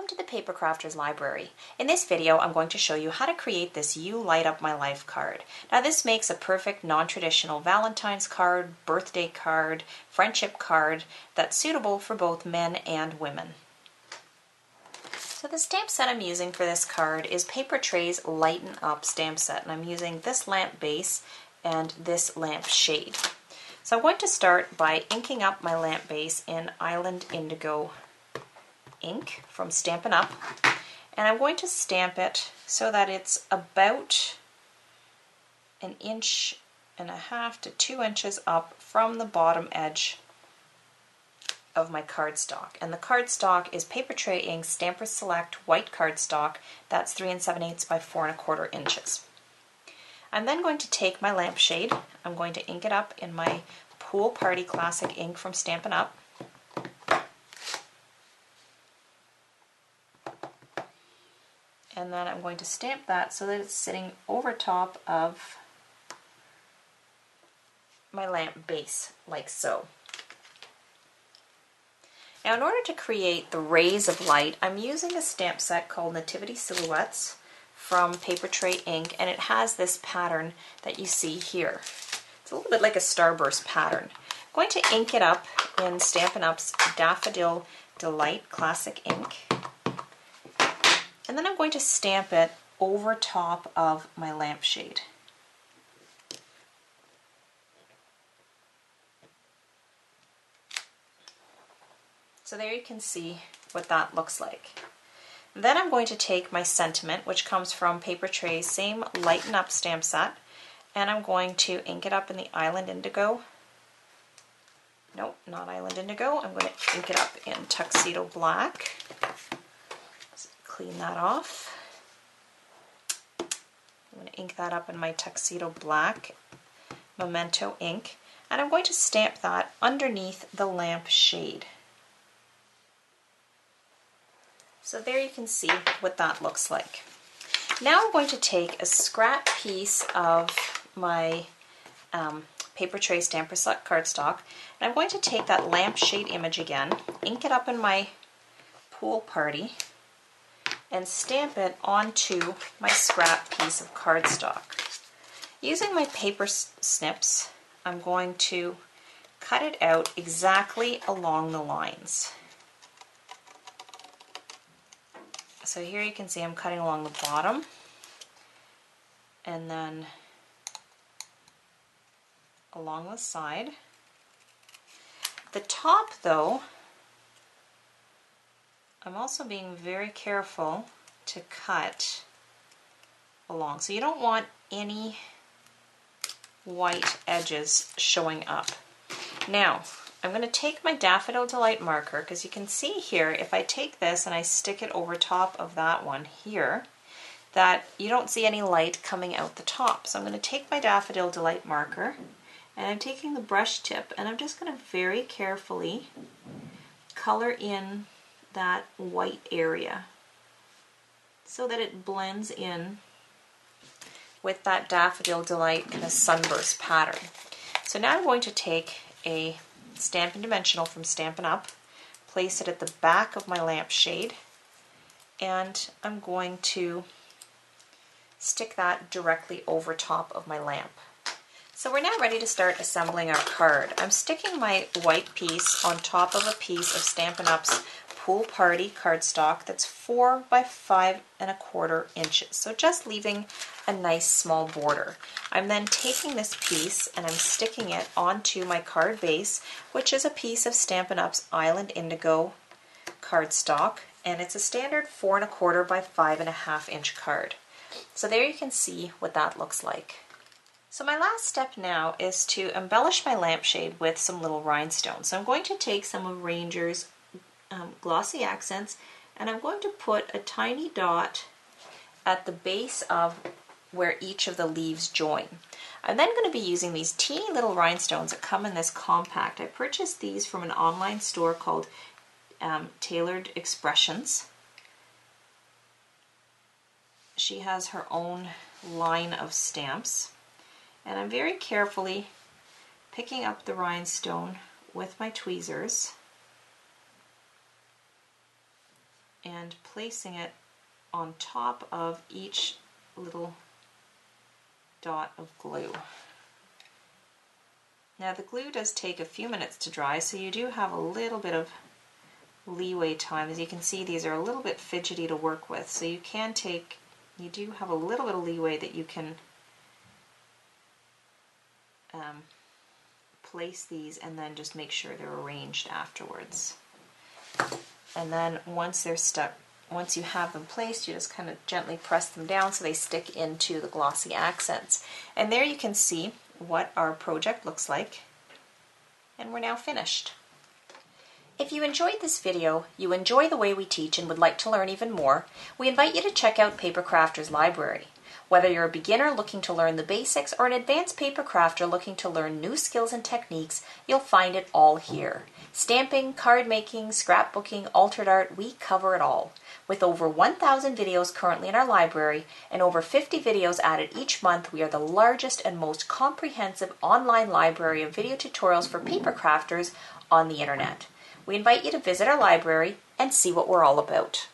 Welcome to the Paper Crafters Library. In this video, I'm going to show you how to create this You Light Up My Life card. Now this makes a perfect non-traditional Valentine's card, birthday card, friendship card that's suitable for both men and women. So the stamp set I'm using for this card is Paper Tray's Lighten Up stamp set, and I'm using this lamp base and this lamp shade. So I'm going to start by inking up my lamp base in Island Indigo ink from Stampin' Up, and I'm going to stamp it so that it's about 1.5 inches to 2 inches up from the bottom edge of my cardstock. And the cardstock is Paper Tray Ink Stampers Select white cardstock. That's 3 7/8 by 4 1/4 inches. I'm then going to take my lampshade. I'm going to ink it up in my Pool Party Classic ink from Stampin' Up. And then I'm going to stamp that so that it's sitting over top of my lamp base, like so. Now in order to create the rays of light, I'm using a stamp set called Nativity Silhouettes from Paper Tray Ink, and it has this pattern that you see here. It's a little bit like a starburst pattern. I'm going to ink it up in Stampin' Up's Daffodil Delight Classic ink. And then I'm going to stamp it over top of my lampshade. So there you can see what that looks like. Then I'm going to take my sentiment, which comes from Paper Tray's same Lighten Up stamp set, and I'm going to ink it up in the Island Indigo. Nope, not Island Indigo. I'm going to ink it up in Tuxedo Black. Clean that off. I'm going to ink that up in my Tuxedo Black Memento ink, and I'm going to stamp that underneath the lamp shade. So there you can see what that looks like. Now I'm going to take a scrap piece of my Paper Tray Stamper Select cardstock, and I'm going to take that lamp shade image again, ink it up in my Pool Party, and stamp it onto my scrap piece of cardstock. Using my paper snips, I'm going to cut it out exactly along the lines. So here you can see I'm cutting along the bottom, and then along the side. The top, though, I'm also being very careful to cut along. So you don't want any white edges showing up. Now, I'm going to take my Daffodil Delight marker, because you can see here, if I take this and I stick it over top of that one here, that you don't see any light coming out the top. So I'm going to take my Daffodil Delight marker, and I'm taking the brush tip, and I'm just going to very carefully color in that white area so that it blends in with that Daffodil Delight kind of sunburst pattern. So now I'm going to take a Stampin' Dimensional from Stampin' Up, place it at the back of my lampshade, and I'm going to stick that directly over top of my lamp. So we're now ready to start assembling our card. I'm sticking my white piece on top of a piece of Stampin' Up's Pool Party cardstock that's 4 by 5 1/4 inches, so just leaving a nice small border. I'm then taking this piece and I'm sticking it onto my card base, which is a piece of Stampin' Up's Island Indigo cardstock, and it's a standard 4 1/4 by 5 1/2 inch card. So there you can see what that looks like. So my last step now is to embellish my lampshade with some little rhinestones. So I'm going to take some of Ranger's glossy accents, and I'm going to put a tiny dot at the base of where each of the leaves join. I'm then going to be using these teeny little rhinestones that come in this compact. I purchased these from an online store called Tailored Expressions. She has her own line of stamps, and I'm very carefully picking up the rhinestone with my tweezers and placing it on top of each little dot of glue. Now the glue does take a few minutes to dry, so you do have a little bit of leeway time. As you can see, these are a little bit fidgety to work with, so you do have a little bit of leeway that you can place these and then just make sure they're arranged afterwards. And then once they're stuck, once you have them placed, you just kind of gently press them down so they stick into the glossy accents. And there you can see what our project looks like. And we're now finished. If you enjoyed this video, you enjoy the way we teach and would like to learn even more, we invite you to check out Paper Crafter's library. Whether you're a beginner looking to learn the basics or an advanced paper crafter looking to learn new skills and techniques, you'll find it all here. Stamping, card making, scrapbooking, altered art, we cover it all. With over 1,000 videos currently in our library and over 50 videos added each month, we are the largest and most comprehensive online library of video tutorials for paper crafters on the internet. We invite you to visit our library and see what we're all about.